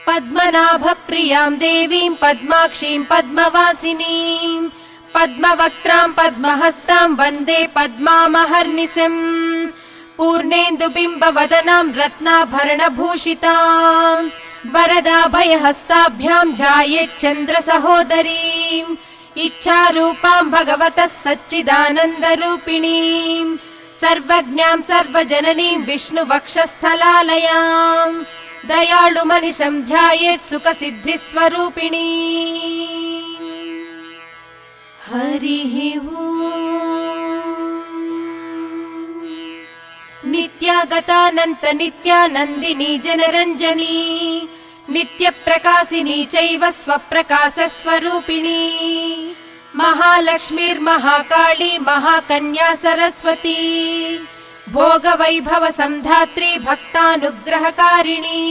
पद्मनाभप्रियां देवीं पद्माक्षीं पद्मवासिनीं पद्मवक्त्रां पद्महस्तां वन्दे पद्मामहर्निशम् पूर्णेन्दुबिम्बवदनां रत्नाभरणभूषितां वरदाभयहस्ताभ्यां ध्यायेच्चन्द्रसहोदरीम् इच्छारूपां भगवतः सच्चिदानन्दरूपिणीं सर्वज्ञां सर्वजननीं विष्णुवक्षस्थलालयां दयाळुमनिशं ध्यायेत् सुखसिद्धिस्वरूपिणी। हरिः ओम्। नित्यागतानन्त नित्यानन्दिनी जनरञ्जनी नित्यप्रकाशिनी चैव स्वप्रकाशस्वरूपिणी महालक्ष्मीर्महाकाली महाकन्या सरस्वती भोगवैभव सन्धात्री भक्तानुग्रहकारिणी।